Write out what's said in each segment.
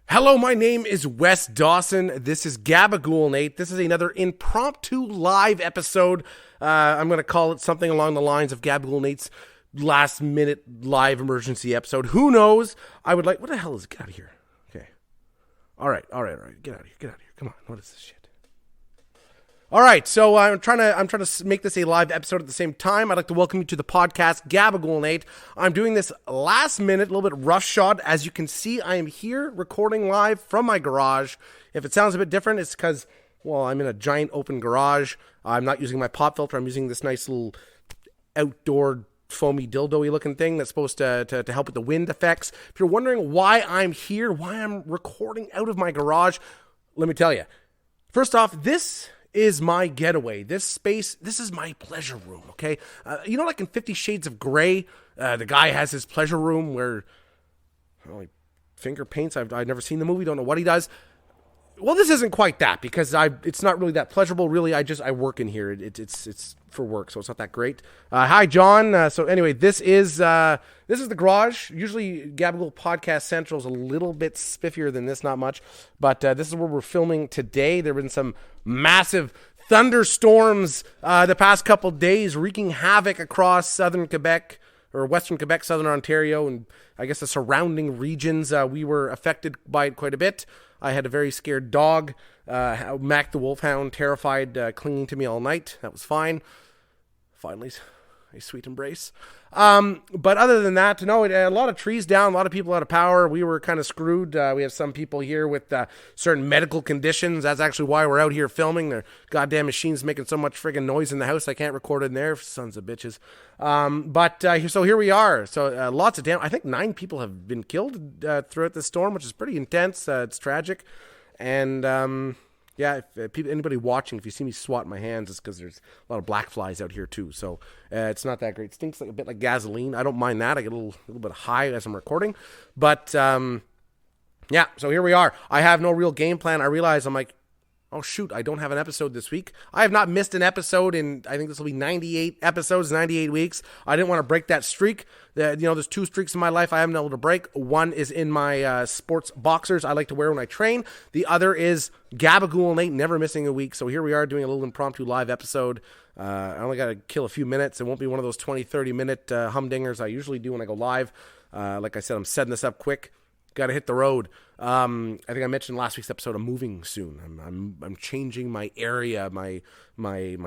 Hello, my name is Wes Dawson. This is Gabagool, Nate. This is another impromptu live episode. I'm going to call it something along the lines of Gabagool Nate's last minute live emergency episode. Who knows? I would like... What the hell is it? Get out of here. Okay. All right. Get out of here. Come on. What is this shit? All right, so I'm trying to make this a live episode at the same time. I'd like to welcome you to the podcast, Gabagool Nate. I'm doing this last minute, a little bit roughshod. As you can see, I am here recording live from my garage. If it sounds a bit different, it's because, well, I'm in a giant open garage. I'm not using my pop filter. I'm using this nice little outdoor foamy dildo-y looking thing that's supposed to help with the wind effects. If you're wondering why I'm here, why I'm recording out of my garage, let me tell you. First off, this is my getaway. This space, this is my pleasure room, okay? You know, like in 50 Shades of Grey, the guy has his pleasure room where he finger paints. I've never seen the movie, don't know what he does. Well, this isn't quite that because it's not really that pleasurable. Really, I work in here. It's for work, so it's not that great. Hi, John. So anyway, this is the garage. Usually, Gabagool Podcast Central is a little bit spiffier than this, not much, but this is where we're filming today. There have been some massive thunderstorms the past couple days, wreaking havoc across southern Quebec or western Quebec, southern Ontario, and I guess the surrounding regions. We were affected by it quite a bit. I had a very scared dog, Mac the Wolfhound, terrified, clinging to me all night. That was fine. Finally, a sweet embrace. But other than that, no, a lot of trees down, a lot of people out of power. We were kind of screwed. We have some people here with certain medical conditions. That's actually why we're out here filming. Their goddamn machine's making so much friggin' noise in the house, I can't record it in there. Sons of bitches. So here we are. So lots of damage. I think 9 people have been killed throughout this storm, which is pretty intense. It's tragic. And yeah, if anybody watching, if you see me swat my hands, it's because there's a lot of black flies out here too. So it's not that great. It stinks like a bit like gasoline. I don't mind that. I get a little bit high as I'm recording. But yeah, so here we are. I have no real game plan. I realize I'm like, oh shoot, I don't have an episode this week. I have not missed an episode in, I think this will be 98 episodes, 98 weeks. I didn't want to break that streak. There's 2 streaks in my life I haven't been able to break. One is in my sports boxers I like to wear when I train. The other is Gabagool Nate, never missing a week. So here we are doing a little impromptu live episode. I only got to kill a few minutes. It won't be one of those 20, 30-minute humdingers I usually do when I go live. Like I said, I'm setting this up quick. Got to hit the road. I think I mentioned last week's episode. I'm moving soon. I'm changing my area, my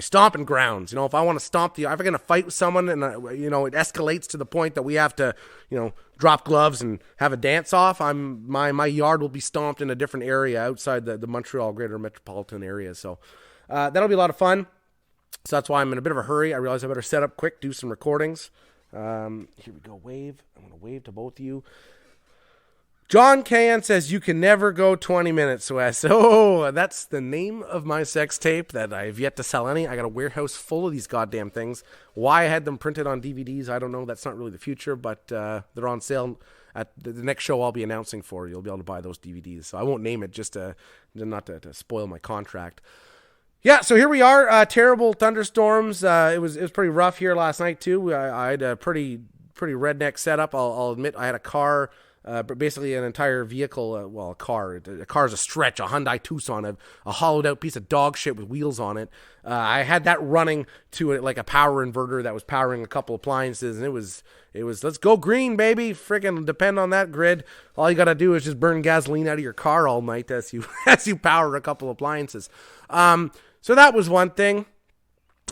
stomping grounds. You know, if I want to stomp if I'm going to fight with someone and it escalates to the point that we have to, drop gloves and have a dance off, my yard will be stomped in a different area outside the Montreal greater metropolitan area. So that'll be a lot of fun. So that's why I'm in a bit of a hurry. I realize I better set up quick, do some recordings. Here we go. Wave. I'm going to wave to both of you. John Can says, you can never go 20 minutes, Wes. Oh, that's the name of my sex tape that I've yet to sell any. I got a warehouse full of these goddamn things. Why I had them printed on DVDs, I don't know. That's not really the future, but they're on sale at the next show I'll be announcing for. You'll be able to buy those DVDs. So I won't name it just not to spoil my contract. Yeah, so here we are. Terrible thunderstorms. It was pretty rough here last night, too. I had a pretty redneck setup. I'll admit I had a car... but basically an entire vehicle, a car. A car is a stretch, a Hyundai Tucson, a hollowed out piece of dog shit with wheels on it. I had that running to like a power inverter that was powering a couple appliances, and it was let's go green, baby. Freaking depend on that grid. All you got to do is just burn gasoline out of your car all night as you power a couple appliances. So that was one thing.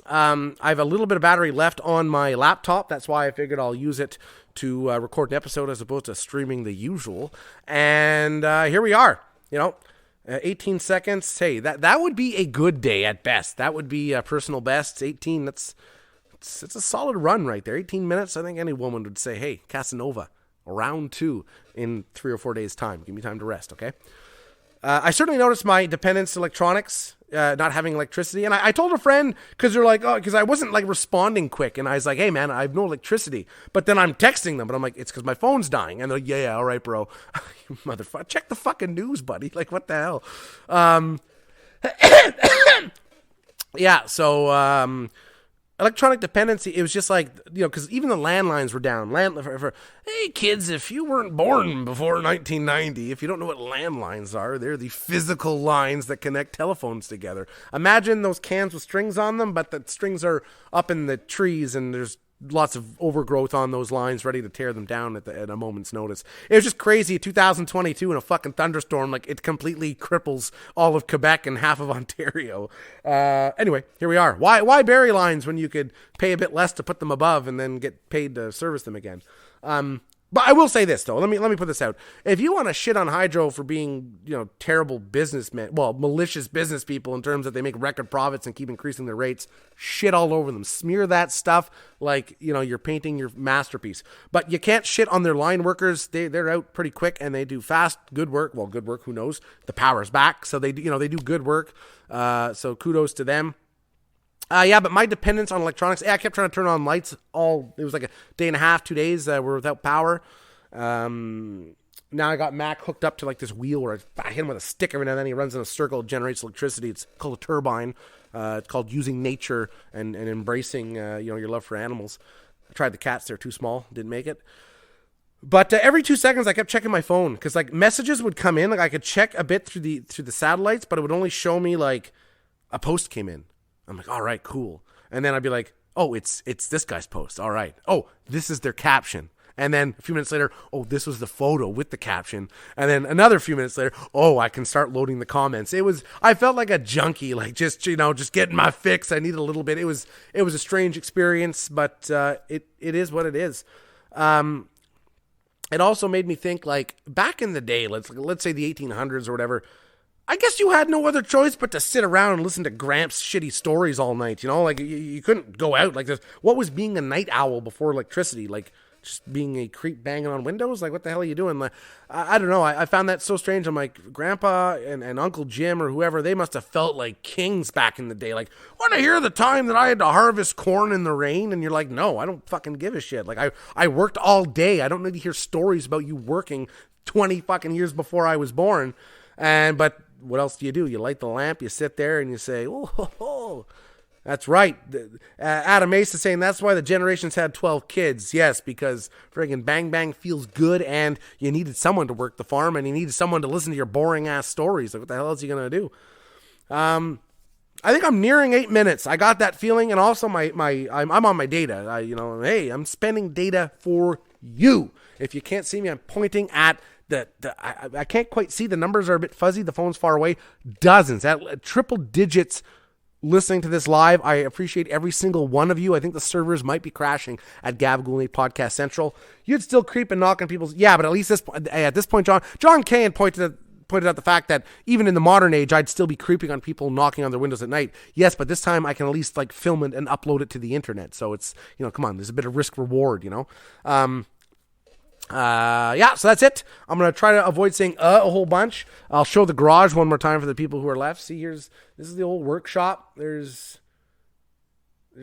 I have a little bit of battery left on my laptop. That's why I figured I'll use it to record an episode as opposed to streaming the usual. And here we are, 18 seconds. Hey, that would be a good day at best. That would be a personal best. 18, it's a solid run right there. 18 minutes, I think any woman would say, hey, Casanova, round 2 in 3 or 4 days' time. Give me time to rest, okay? I certainly noticed my dependence to electronics, not having electricity. And I told a friend, because they're like, oh, because I wasn't like responding quick. And I was like, hey, man, I have no electricity. But then I'm texting them, but I'm like, it's because my phone's dying. And they're like, yeah, all right, bro. Motherfucker, check the fucking news, buddy. Like, what the hell? Yeah, so electronic dependency, it was just like, because even the landlines were down. Hey, kids, if you weren't born before 1990, if you don't know what landlines are, they're the physical lines that connect telephones together. Imagine those cans with strings on them, but the strings are up in the trees, and there's lots of overgrowth on those lines ready to tear them down at a moment's notice. It was just crazy. 2022 in a fucking thunderstorm, like it completely cripples all of Quebec and half of Ontario. Anyway, here we are. Why bury lines when you could pay a bit less to put them above and then get paid to service them again? But I will say this, though. Let me put this out. If you want to shit on Hydro for being, terrible businessmen, malicious business people in terms that they make record profits and keep increasing their rates, shit all over them. Smear that stuff like, you're painting your masterpiece. But you can't shit on their line workers. They're out pretty quick and they do fast, good work. Well, good work, who knows? The power's back. So they do, they do good work. So kudos to them. But my dependence on electronics, I kept trying to turn on lights it was like a day and a half, 2 days, we're without power. Now I got Mac hooked up to like this wheel where I hit him with a stick every now and then. He runs in a circle, generates electricity. It's called a turbine. It's called using nature and embracing, your love for animals. I tried the cats. They're too small. Didn't make it. But every 2 seconds I kept checking my phone because like messages would come in. Like I could check a bit through the satellites, but it would only show me like a post came in. I'm like, all right, cool. And then I'd be like, oh, it's this guy's post. All right. Oh, this is their caption. And then a few minutes later, oh, this was the photo with the caption. And then another few minutes later, oh, I can start loading the comments. I felt like a junkie, like just getting my fix. I needed a little bit. It was a strange experience, but it is what it is. It also made me think, like, back in the day, let's say the 1800s or whatever, I guess you had no other choice but to sit around and listen to Gramps' shitty stories all night, Like, you couldn't go out like this. What was being a night owl before electricity? Like, just being a creep banging on windows? Like, what the hell are you doing? Like, I don't know. I found that so strange. I'm like, Grandpa and Uncle Jim or whoever, they must have felt like kings back in the day. Like, want to hear the time that I had to harvest corn in the rain? And you're like, no, I don't fucking give a shit. Like, I worked all day. I don't need to hear stories about you working 20 fucking years before I was born. But what else do? You light the lamp, you sit there, and you say, oh, ho, ho. That's right. Adam Ace is saying that's why the generations had 12 kids. Yes, because friggin' Bang Bang feels good, and you needed someone to work the farm, and you needed someone to listen to your boring-ass stories. Like, what the hell is he going to do? I think I'm nearing 8 minutes. I got that feeling, and also I'm on my data. Hey, I'm spending data for you. If you can't see me, I'm pointing at I can't quite see. The numbers are a bit fuzzy. The phone's far away. Dozens, at triple digits listening to this live. I appreciate every single one of you. I think the servers might be crashing at Gabagool Podcast Central. You'd still creep and knock on people's... Yeah, but at least at this point, John Cain pointed out the fact that even in the modern age, I'd still be creeping on people knocking on their windows at night. Yes, but this time I can at least like film it and upload it to the internet. So it's, come on, there's a bit of risk reward, so that's it. I'm going to try to avoid saying a whole bunch. I'll show the garage one more time for the people who are left. See, this is the old workshop. There's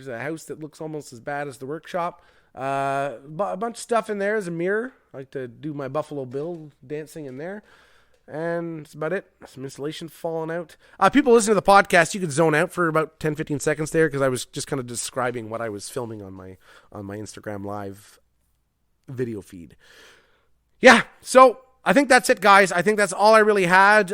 a house that looks almost as bad as the workshop. A bunch of stuff in there. There's a mirror. I like to do my Buffalo Bill dancing in there. And that's about it. Some insulation falling out. People listening to the podcast, you could zone out for about 10-15 seconds there because I was just kind of describing what I was filming on my Instagram Live video feed. Yeah, so I think that's it, guys. I think that's all I really had.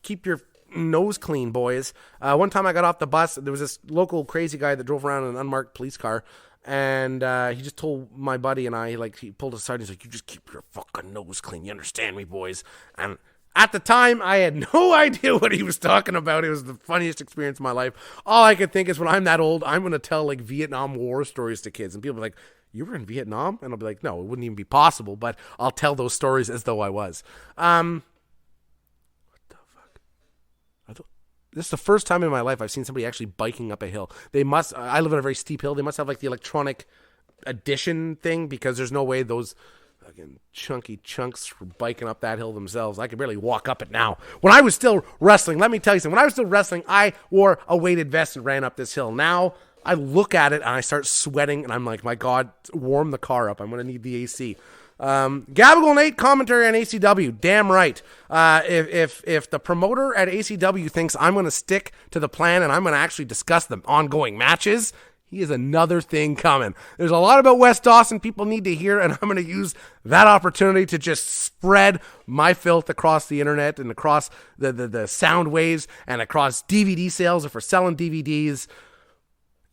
Keep your nose clean, boys. One time I got off the bus, there was this local crazy guy that drove around in an unmarked police car, and he just told my buddy and I, like, he pulled us aside and he's like, you just keep your fucking nose clean. You understand me, boys? And at the time, I had no idea what he was talking about. It was the funniest experience of my life. All I could think is when I'm that old, I'm going to tell, like, Vietnam War stories to kids. And people are like, you were in Vietnam? And I'll be like, no, it wouldn't even be possible. But I'll tell those stories as though I was. What the fuck? This is the first time in my life I've seen somebody actually biking up a hill. I live on a very steep hill. They must have, like, the electronic addition thing because there's no way those fucking chunky chunks were biking up that hill themselves. I could barely walk up it now. When I was still wrestling, let me tell you something. When I was still wrestling, I wore a weighted vest and ran up this hill. Now I look at it and I start sweating and I'm like, my God, warm the car up. I'm going to need the AC. Gabagool Nate commentary on ACW. Damn right. If the promoter at ACW thinks I'm going to stick to the plan and I'm going to actually discuss the ongoing matches, He is another thing coming. There's a lot about Wes Dawson people need to hear, and I'm going to use that opportunity to just spread my filth across the internet and across the sound waves and across DVD sales if we're selling DVDs.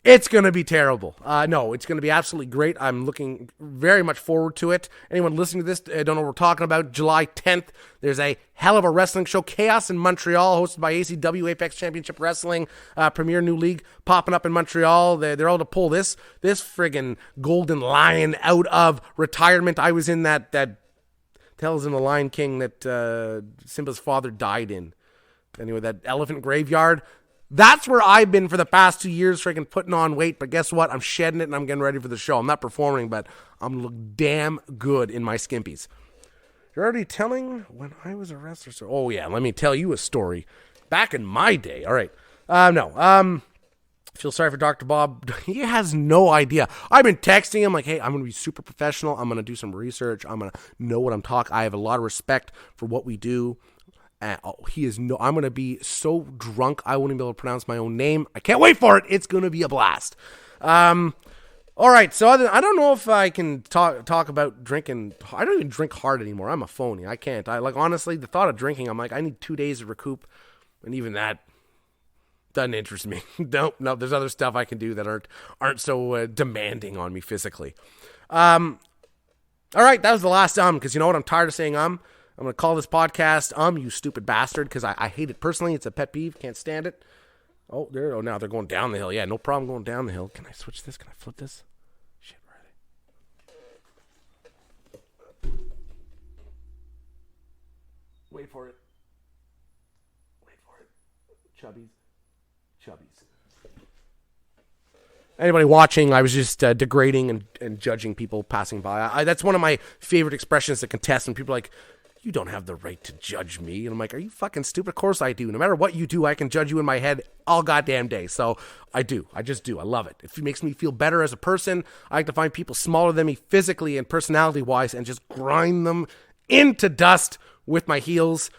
It's going to be terrible. No, it's going to be absolutely great. I'm looking very much forward to it. Anyone listening to this, don't know what we're talking about. July 10th, there's a hell of a wrestling show, Chaos in Montreal, hosted by ACW, Apex Championship Wrestling, premier new league popping up in Montreal. They're all to pull this friggin' golden lion out of retirement. I was in that Tales in the Lion King that Simba's father died in. Anyway, that elephant graveyard. That's where I've been for the past 2 years, freaking putting on weight. But guess what? I'm shedding it and I'm getting ready for the show. I'm not performing, but I'm going to look damn good in my skimpies. You're already telling when I was a wrestler. So, oh, yeah, let me tell you a story. Back in my day. All right. Feel sorry for Dr. Bob. He has no idea. I've been texting him like, hey, I'm going to be super professional. I'm going to do some research. I'm going to know what I'm talking. I have a lot of respect for what we do. I'm going to be so drunk I won't even be able to pronounce my own name. I can't wait for it. It's going to be a blast. All right, so I don't know if I can talk about drinking. I don't even drink hard anymore. I'm a phony. I can't. Honestly, the thought of drinking, I'm like, I need 2 days to recoup, and even that doesn't interest me. No, there's other stuff I can do that aren't so demanding on me physically. All right, that was the last because you know what? I'm tired of saying I'm going to call this podcast, you stupid bastard, because I hate it personally. It's a pet peeve. Can't stand it. Oh, now they're going down the hill. Yeah, no problem going down the hill. Can I switch this? Can I flip this? Shit, where are they? Wait for it. Chubbies. Anybody watching, I was just degrading and judging people passing by. That's one of my favorite expressions to contest when people are like, you don't have the right to judge me. And I'm like, are you fucking stupid? Of course I do. No matter what you do, I can judge you in my head all goddamn day. So I do. I just do. I love it. If it makes me feel better as a person, I like to find people smaller than me physically and personality-wise and just grind them into dust with my heels.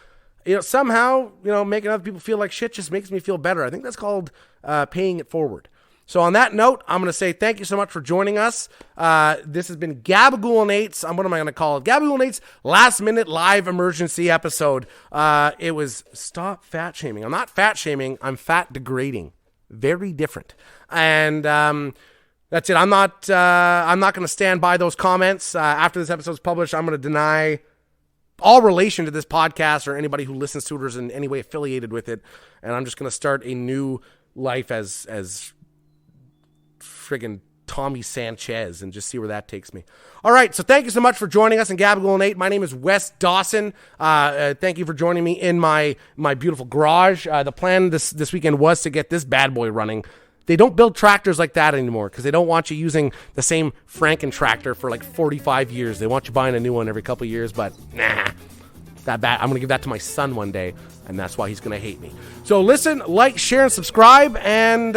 Somehow, making other people feel like shit just makes me feel better. I think that's called paying it forward. So on that note, I'm going to say thank you so much for joining us. This has been Gabagool and 8's. What am I going to call it? Gabagool and 8's last minute live emergency episode. It was stop fat shaming. I'm not fat shaming. I'm fat degrading. Very different. And that's it. I'm not going to stand by those comments. After this episode is published, I'm going to deny all relation to this podcast or anybody who listens to it or is in any way affiliated with it. And I'm just going to start a new life as friggin' Tommy Sanchez and just see where that takes me. All right, so thank you so much for joining us in Gabagool and 8. My name is Wes Dawson. Thank you for joining me in my beautiful garage. The plan this weekend was to get this bad boy running. They don't build tractors like that anymore because they don't want you using the same Franken tractor for like 45 years. They want you buying a new one every couple of years, but nah, that bad. I'm going to give that to my son one day, and that's why he's going to hate me. So listen, like, share, and subscribe, and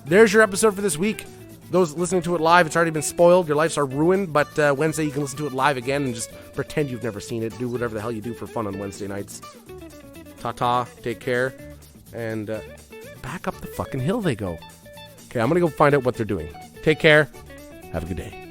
there's your episode for this week. Those listening to it live, it's already been spoiled. Your lives are ruined, but Wednesday you can listen to it live again and just pretend you've never seen it. Do whatever the hell you do for fun on Wednesday nights. Ta-ta, take care, and back up the fucking hill they go. Okay, I'm going to go find out what they're doing. Take care. Have a good day.